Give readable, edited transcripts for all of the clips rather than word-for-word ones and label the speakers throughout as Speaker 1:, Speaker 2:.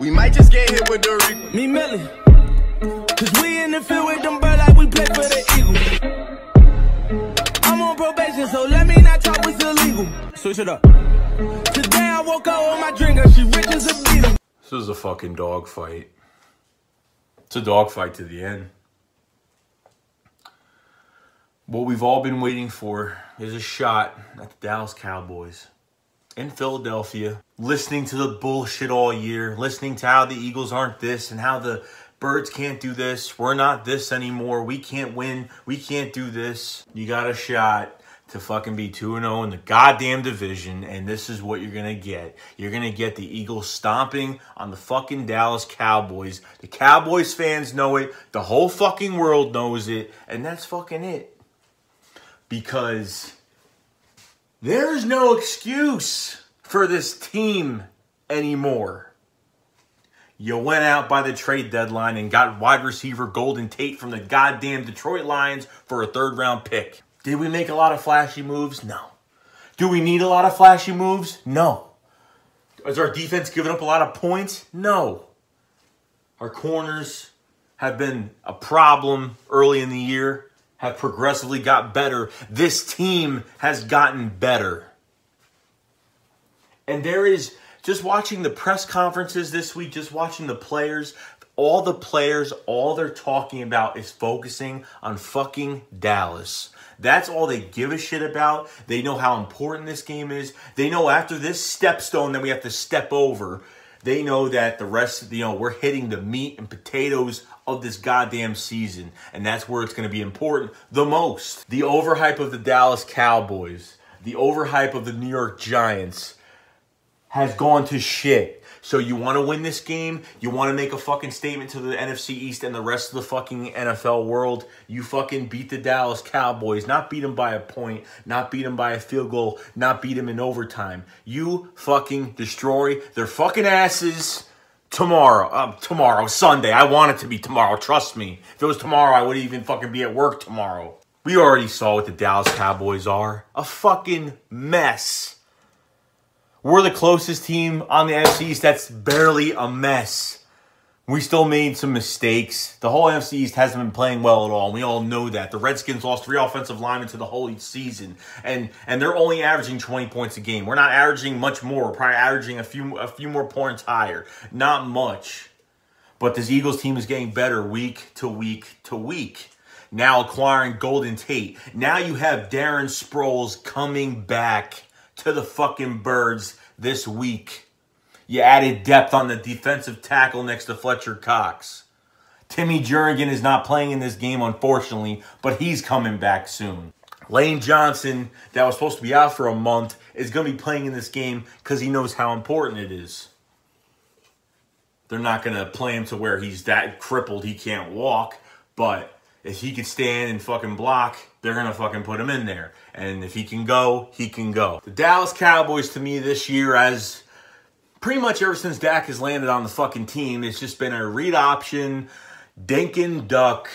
Speaker 1: We might just get hit with the Reaper.
Speaker 2: Me Millie. Cause we in the field with them birds like we play for the Eagles. I'm on probation, so let me not talk what's illegal. Switch it up. Today I woke up with my drinker, she rich as a beetle.
Speaker 3: This is a fucking dogfight. It's a dogfight to the end. What we've all been waiting for is a shot at the Dallas Cowboys in Philadelphia. Listening to the bullshit all year. Listening to how the Eagles aren't this and how the Birds can't do this. We're not this anymore. We can't win. We can't do this. You got a shot to fucking be 2-0 in the goddamn division, and this is what you're going to get. You're going to get the Eagles stomping on the fucking Dallas Cowboys. The Cowboys fans know it. The whole fucking world knows it, and that's fucking it. Because there's no excuse for this team anymore. You went out by the trade deadline and got wide receiver Golden Tate from the goddamn Detroit Lions for a third-round pick. Did we make a lot of flashy moves? No. Do we need a lot of flashy moves? No. Is our defense giving up a lot of points? No. Our corners have been a problem early in the year, have progressively got better. This team has gotten better. And there is, just watching the press conferences this week, just watching the players, all they're talking about is focusing on fucking Dallas. That's all they give a shit about. They know how important this game is. They know after this stepstone that we have to step over, they know that the rest, we're hitting the meat and potatoes of this goddamn season. And that's where it's going to be important the most. The overhype of the Dallas Cowboys, the overhype of the New York Giants has gone to shit. So you want to win this game? You want to make a fucking statement to the NFC East and the rest of the fucking NFL world? You fucking beat the Dallas Cowboys. Not beat them by a point. Not beat them by a field goal. Not beat them in overtime. You fucking destroy their fucking asses tomorrow. Sunday. I want it to be tomorrow. Trust me. If it was tomorrow, I wouldn't even fucking be at work tomorrow. We already saw what the Dallas Cowboys are. A fucking mess. We're the closest team on the NFC East that's barely a mess. We still made some mistakes. The whole NFC East hasn't been playing well at all, and we all know that. The Redskins lost 3 offensive linemen to the whole season, and they're only averaging 20 points a game. We're not averaging much more. We're probably averaging a few more points higher. Not much. But this Eagles team is getting better week to week to week. Now acquiring Golden Tate. Now you have Darren Sproles coming back to the fucking Birds this week. You added depth on the defensive tackle next to Fletcher Cox. Timmy Jernigan is not playing in this game, unfortunately, but he's coming back soon. Lane Johnson, that was supposed to be out for a month, is going to be playing in this game because he knows how important it is. They're not going to play him to where he's that crippled he can't walk, but if he can stand and fucking block, they're going to fucking put him in there. And if he can go, he can go. The Dallas Cowboys, to me, this year, as pretty much ever since Dak has landed on the fucking team, it's just been a read option, dink and duck,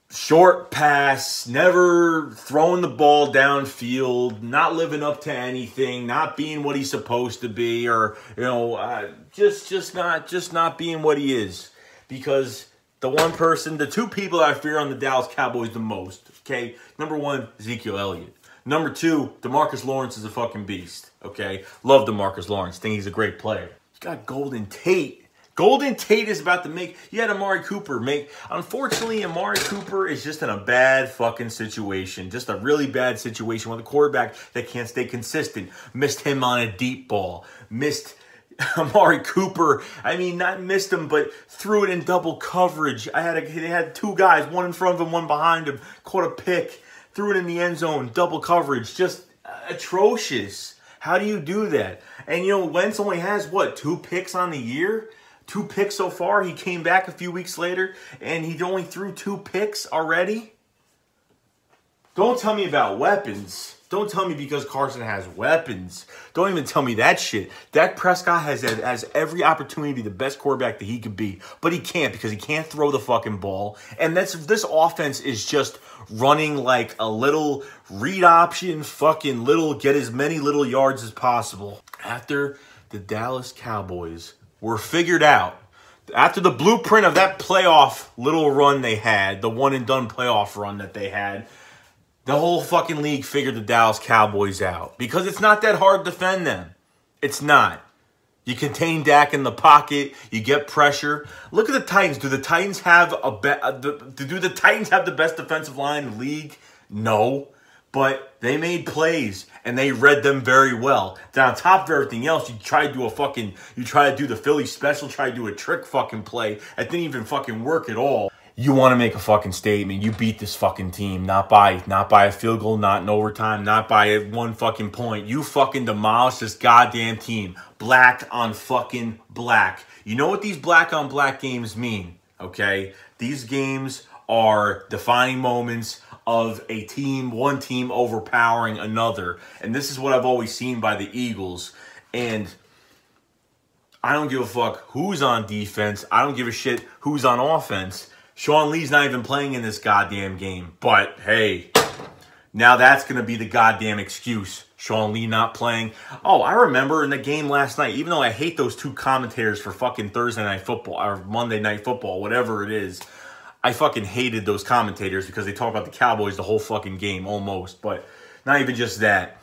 Speaker 3: short pass, never throwing the ball downfield, not living up to anything, not being what he's supposed to be, or, just not being what he is. Because the two people that I fear on the Dallas Cowboys the most, okay? Number 1, Ezekiel Elliott. Number 2, DeMarcus Lawrence is a fucking beast, okay? Love DeMarcus Lawrence. Think he's a great player. You got Golden Tate. Golden Tate is about to make... You had Amari Cooper make... Unfortunately, Amari Cooper is just in a bad fucking situation. Just a really bad situation with a quarterback that can't stay consistent. Missed him on a deep ball. Missed Amari Cooper, not missed him, but threw it in double coverage. They had 2 guys, one in front of him, one behind him, caught a pick, threw it in the end zone, double coverage, just atrocious. How do you do that? And, Wentz only has, 2 picks on the year? 2 picks so far. He came back a few weeks later, and he only threw 2 picks already? Don't tell me about weapons. Don't tell me because Carson has weapons. Don't even tell me that shit. Dak Prescott has every opportunity to be the best quarterback that he could be, but he can't because he can't throw the fucking ball. And this offense is just running like a little read option, fucking little, get as many little yards as possible. After the Dallas Cowboys were figured out. After the blueprint of that playoff little run they had, the one-and-done playoff run that they had, the whole fucking league figured the Dallas Cowboys out. Because it's not that hard to defend them. It's not. You contain Dak in the pocket. You get pressure. Look at the Titans. Do the Titans have the Titans have the best defensive line in the league? No. But they made plays, and they read them very well. Then on top of everything else, you try to do the Philly special, try to do a trick fucking play that didn't even fucking work at all. You want to make a fucking statement. You beat this fucking team, not by a field goal, not in overtime, not by 1 fucking point. You fucking demolished this goddamn team. Black on fucking black. You know what these black on black games mean, okay? These games are defining moments of a team, one team overpowering another. And this is what I've always seen by the Eagles. And I don't give a fuck who's on defense. I don't give a shit who's on offense. Sean Lee's not even playing in this goddamn game. But, hey, now that's going to be the goddamn excuse. Sean Lee not playing. Oh, I remember in the game last night, even though I hate those 2 commentators for fucking Thursday Night Football, or Monday Night Football, whatever it is, I fucking hated those commentators because they talk about the Cowboys the whole fucking game, almost. But not even just that.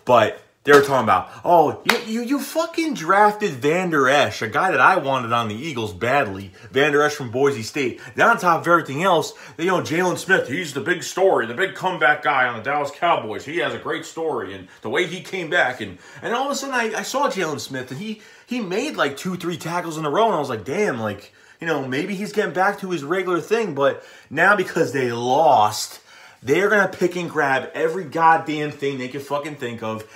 Speaker 3: But they were talking about, oh, you fucking drafted Van Der Esch, a guy that I wanted on the Eagles badly. Van Der Esch from Boise State. Then on top of everything else, Jalen Smith, he's the big story, the big comeback guy on the Dallas Cowboys. He has a great story, and the way he came back. And all of a sudden, I saw Jalen Smith, and he made like 2-3 tackles in a row, and I was like, damn, like, maybe he's getting back to his regular thing. But now because they lost, they're going to pick and grab every goddamn thing they can fucking think of.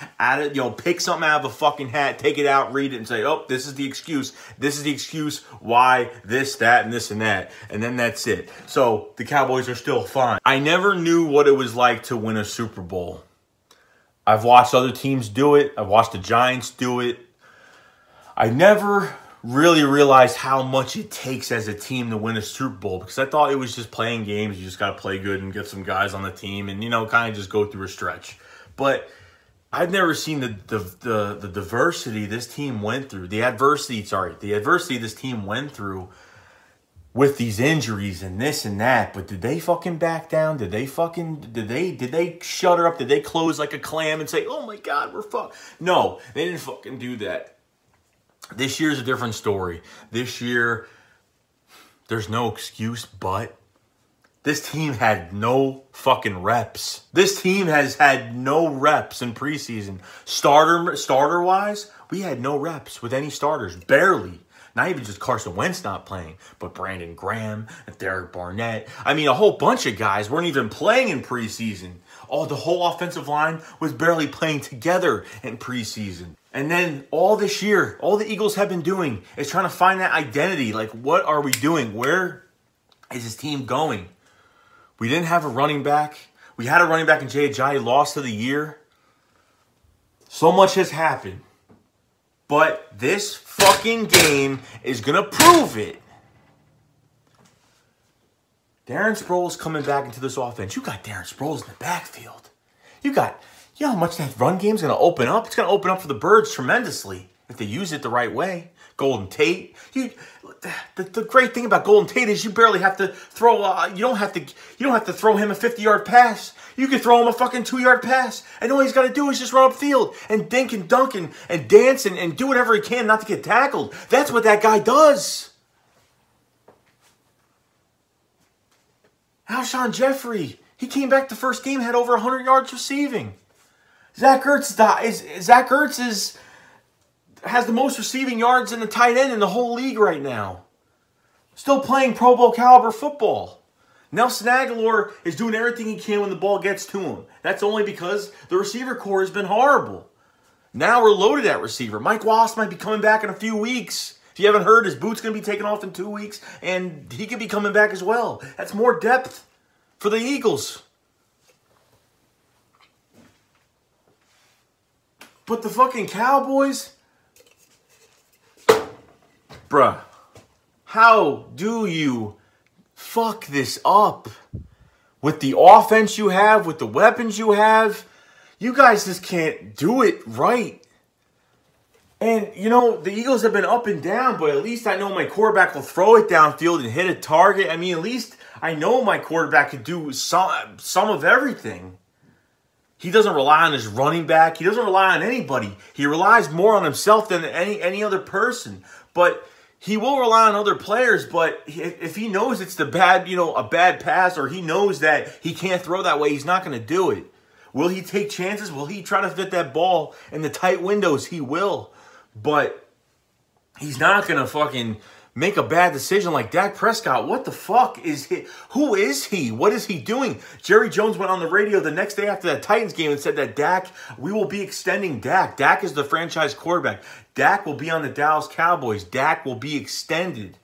Speaker 3: Pick something out of a fucking hat, take it out, read it, and say, oh, this is the excuse. This is the excuse why this, that, and this and that. And then that's it. So the Cowboys are still fine. I never knew what it was like to win a Super Bowl. I've watched other teams do it. I've watched the Giants do it. I never really realized how much it takes as a team to win a Super Bowl, because I thought it was just playing games. You just got to play good and get some guys on the team and, kind of just go through a stretch. But I've never seen the diversity this team went through, the adversity this team went through with these injuries and this and that. But did they fucking back down? Did they shutter up? Did they close like a clam and say, oh my God, we're fucked? No, they didn't fucking do that. This year's a different story. This year, there's no excuse, but this team had no fucking reps. This team has had no reps in preseason. Starter-wise, we had no reps with any starters. Barely. Not even just Carson Wentz not playing, but Brandon Graham and Derek Barnett. I mean, a whole bunch of guys weren't even playing in preseason. The whole offensive line was barely playing together in preseason. And then all this year, all the Eagles have been doing is trying to find that identity. Like, what are we doing? Where is this team going? We didn't have a running back. We had a running back in Jay Ajayi, lost of the year. So much has happened. But this fucking game is going to prove it. Darren Sproles coming back into this offense. You got Darren Sproles in the backfield. You know how much that run game is going to open up? It's going to open up for the Birds tremendously if they use it the right way. Golden Tate. The great thing about Golden Tate is you barely have to throw. You don't have to throw him a 50-yard pass. You can throw him a fucking 2-yard pass, and all he's got to do is just run upfield and dink and dunk and dance and do whatever he can not to get tackled. That's what that guy does. Alshon Jeffrey, he came back the first game, had over 100 yards receiving. Zach Ertz has the most receiving yards in the tight end in the whole league right now. Still playing Pro Bowl caliber football. Nelson Aguilar is doing everything he can when the ball gets to him. That's only because the receiver core has been horrible. Now we're loaded at receiver. Mike Wallace might be coming back in a few weeks. If you haven't heard, his boot's going to be taken off in 2 weeks, and he could be coming back as well. That's more depth for the Eagles. But the fucking Cowboys, bruh, how do you fuck this up? With the offense you have, with the weapons you have, you guys just can't do it right. And, you know, the Eagles have been up and down, but at least I know my quarterback will throw it downfield and hit a target. I mean, at least I know my quarterback could do some of everything. He doesn't rely on his running back. He doesn't rely on anybody. He relies more on himself than any other person. But he will rely on other players. But if he knows it's a bad pass, or he knows that he can't throw that way, he's not going to do it. Will he take chances? Will he try to fit that ball in the tight windows? He will. But he's not going to fucking make a bad decision like Dak Prescott. What the fuck is he? Who is he? What is he doing? Jerry Jones went on the radio the next day after that Titans game and said that Dak, we will be extending Dak. Dak is the franchise quarterback. Dak will be on the Dallas Cowboys. Dak will be extended.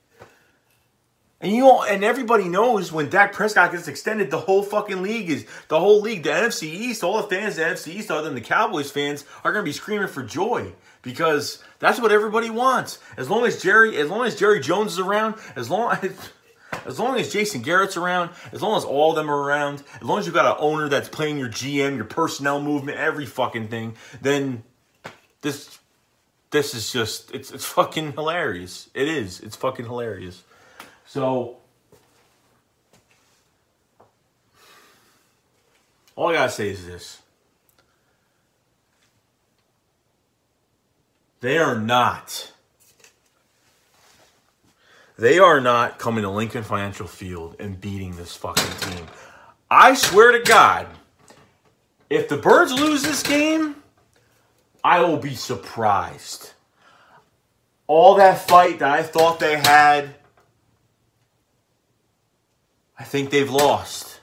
Speaker 3: And everybody knows when Dak Prescott gets extended, the whole league, the NFC East, all the fans of the NFC East other than the Cowboys fans are going to be screaming for joy. Because that's what everybody wants. As long as Jerry Jones is around, as long as Jason Garrett's around, as long as all of them are around, as long as you've got an owner that's playing your GM, your personnel movement, every fucking thing, then this is just, it's fucking hilarious. It is. It's fucking hilarious. So, all I gotta say is this. They are not coming to Lincoln Financial Field and beating this fucking team. I swear to God, if the Birds lose this game, I will be surprised. All that fight that I thought they had, I think they've lost.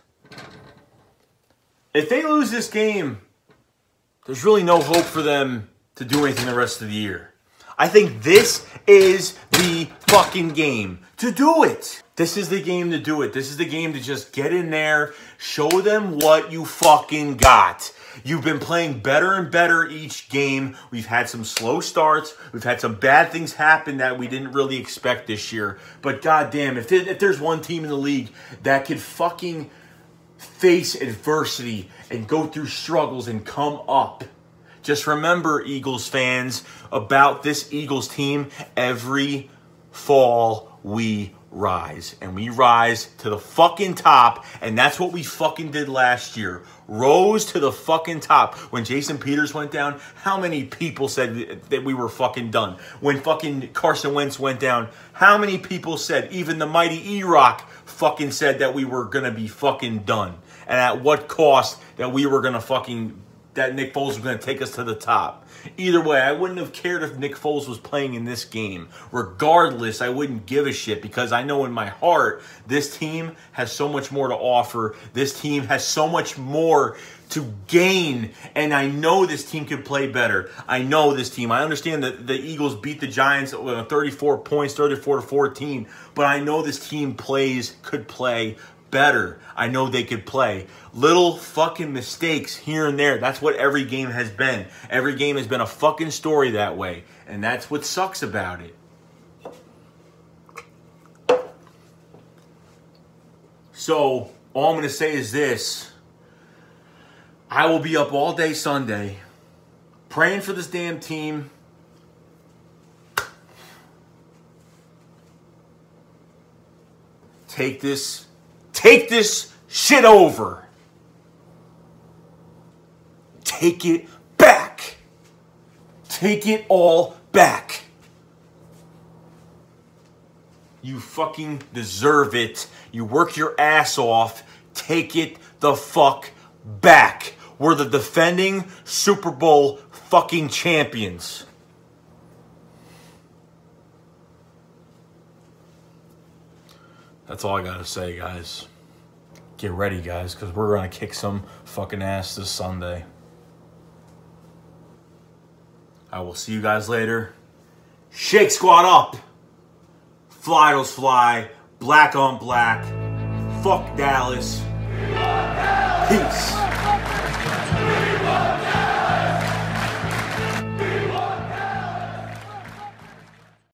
Speaker 3: If they lose this game, there's really no hope for them to do anything the rest of the year. I think this is the fucking game to do it. This is the game to do it. This is the game to just get in there, show them what you fucking got. You've been playing better and better each game. We've had some slow starts. We've had some bad things happen that we didn't really expect this year. But goddamn, if there's one team in the league that could fucking face adversity and go through struggles and come up, just remember, Eagles fans, about this Eagles team, every fall we rise. And we rise to the fucking top, and that's what we fucking did last year. Rose to the fucking top. When Jason Peters went down, how many people said that we were fucking done? When fucking Carson Wentz went down, how many people said, even the mighty E-Rock fucking said that we were going to be fucking done? And at what cost that we were going to fucking... that Nick Foles was going to take us to the top. Either way, I wouldn't have cared if Nick Foles was playing in this game. Regardless, I wouldn't give a shit because I know in my heart this team has so much more to offer. This team has so much more to gain, and I know this team can play better. I know this team. I understand that the Eagles beat the Giants with 34 points, 34-14, but I know this team could play better. I know they could play. Little fucking mistakes here and there. That's what every game has been. Every game has been a fucking story that way. And that's what sucks about it. So, all I'm going to say is this. I will be up all day Sunday praying for this damn team. Take this shit over. Take it back. Take it all back. You fucking deserve it. You work your ass off. Take it the fuck back. We're the defending Super Bowl fucking champions. That's all I gotta say, guys. Get ready, guys, because we're gonna kick some fucking ass this Sunday. I will see you guys later. Shake Squad up. Fly those fly. Black on black. Fuck Dallas. Peace.